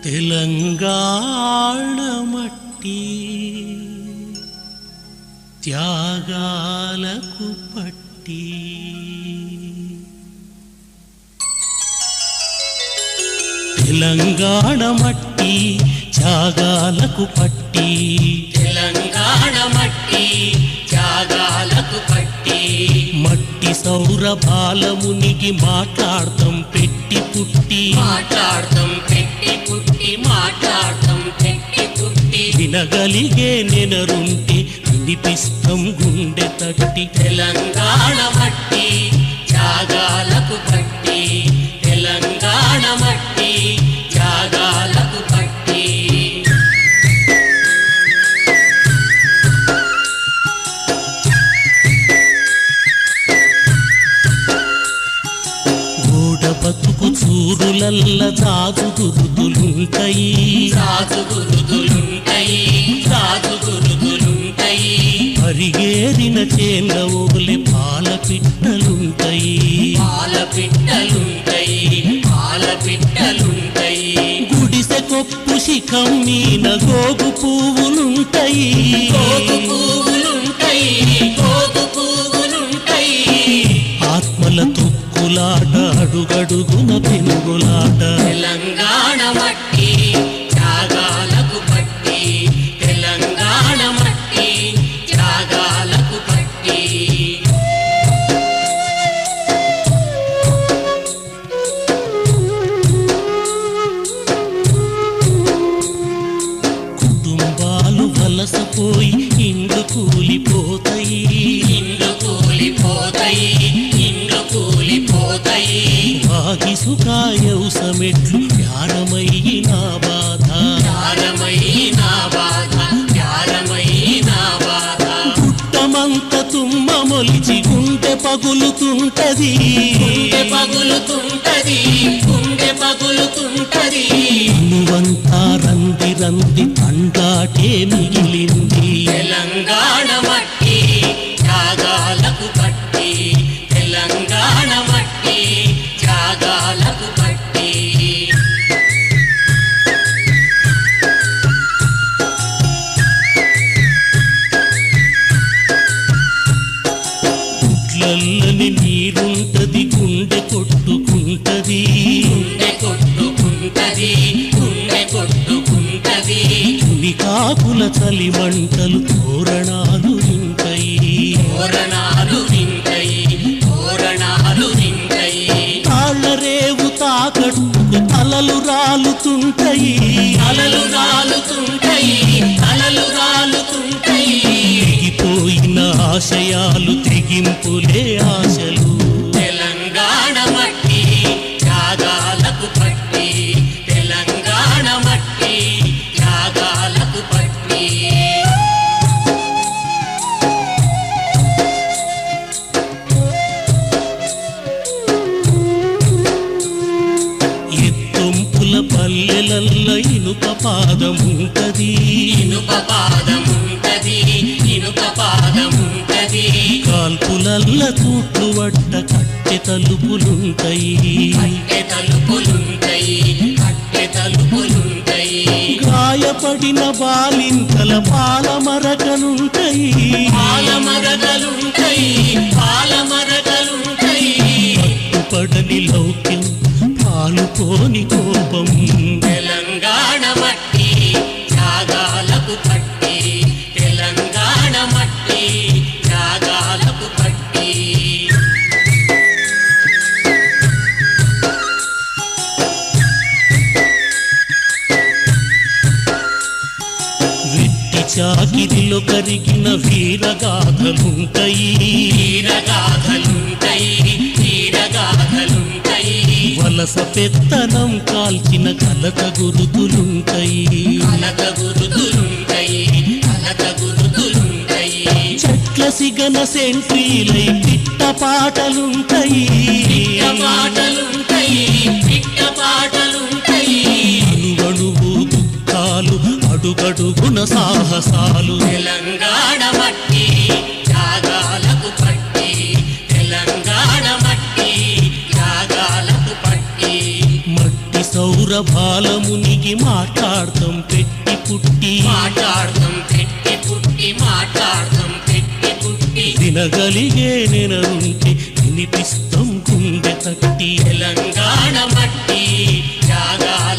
తెలంగాణ మట్టి త్యాగాలకు పట్టి తెలంగాణ మట్టి త్యాగాలకు పట్టి తెలంగాణ మట్టి త్యాగాలకు పట్టి మట్టి సౌరభాల మునిగి మాట్లాడతాం పెట్టి పుట్టి మాట్లాడతాం పెట్టి పుట్టి మాట్లాడతాం పెట్టి పుట్టి వినగలిగే నెనరుంటే వినిపిస్తాం గుండె తట్టి తెలంగాణ మట్టి త్యాగాలకు పట్టి తెలంగాణ మట్టి త్యాగాలకు పట్టి గోడ బతుకు చూరులల్ల జాజు గురుతులుంటాయి రాజు గురుదులుంటాయి రాజు గురుదులుంటాయి పరిగేరిన చేల ఓలే పాల పిట్టలుంటాయి పాల పిట్టలుంటాయి పాల పిట్టలుంటాయి గుడిసె కొప్పు శిఖం మీన గోగు పువ్వులుంటాయి గోగు పువ్వులుంటాయి గోగు పువ్వులుంటాయి ఆత్మల తుక్కులాట అడుగడుగున పెనుగులాట తెలంగాణ మట్టి త్యాగాలకు పట్టి తెలంగాణ మట్టి త్యాగాలకు పట్టి కుటుంబాలు వలసపోయి ఇండ్లు కూలిపోతాయి ఇండ్లు కూలిపోతాయి ఇండ్లు కూలిపోతాయి వాగిసుకాయౌసమెట్లు ధ్యానమయ్యిన బాధ ధ్యానమైన బాధ ధ్యానమైన బాధ పుట్టమంత తుమ్మ మొలిచి గుండె పగులుతుంటది గుండె పగులుతుంటది గుండె పగులుతుంటది నువ్వంతా రంది రంది తండాటే మిగిలింది తెలంగాణ మట్టి త్యాగాలకు పట్టి తెలంగాణ మట్టి త్యాగాలకు పట్టి గుడ్లల్లని నీరుంటది గుండె కొట్టుకుంటది గుండె కొట్టుకుంటది గుండె కొట్టుకుంటది కాకుల చలి మంటలు తోరణాలు వింటాయి తోరణాలు వింటాయి తోరణాలు వింటాయి తాళ్ళ రేవు తాకట్టుకు తలలు రాలుతుంటాయి అలలు రాలుతుంటాయి అలలు రాలుతుంటాయి తెగిపోయిన ఆశయాలు తెగింపులే ఆశలు తెలంగాణ మట్టి త్యాగాలకు పట్టి తెలంగాణ మట్టి త్యాగాలకు పట్టి ఎత్తొంపుల పల్లెలల్ల ఇనుప పాదముంటది ఇనుప పాదముంటది ఇనుప పాదముంటది కాల్పులల్ల తూట్లు వడ్డ కట్టె తలుపులుంటాయి కట్టె తలుపులుంటాయి కట్టె తలుపులుంటాయి గాయపడిన బాలింతల పాల మరకలుంటాయి పాలమరగలుంటాయి పాలమరగలుంటాయి పట్టుపడని లౌక్యం పాలుపోని కోపం తెలంగాణ మట్టి త్యాగాలకు పట్టి తెలంగాణ మట్టి త్యాగాలకు పట్టి వెట్టి చాకిరిలో కరిగిన వీరగాథలుంటాయి వీరగాథలుంటాయి వీరగాథలుంటాయి వలస పెత్తనం కాల్చిన కలత గురుతులుంటాయి అలక గురుతులుంటాయి అలక గురుతులుంటాయి చెట్ల సిగన సెంట్రీలై పిట్ట పాటలుంటాయి పిట్ట పాటలుంటాయి పిట్ట పాటలుంటాయి అణువణువు దుఃఖాలు అడుగడుగున సాహసాలు తెలంగాణ మట్టి త్యాగాలకు పట్టి తెలంగాణ మట్టి త్యాగాలకు పట్టి మట్టి సౌర సురభాలమునిగి మాట్లాడతాం పెట్టి పుట్టి మాట్లాడతాం పెట్టి పుట్టి మాట్లాడతాం పెట్టి పుట్టి వినగలిగే నెనరుంటే వినిపిస్తాం గుండె తట్టి తెలంగాణ మట్టి త్యాగాల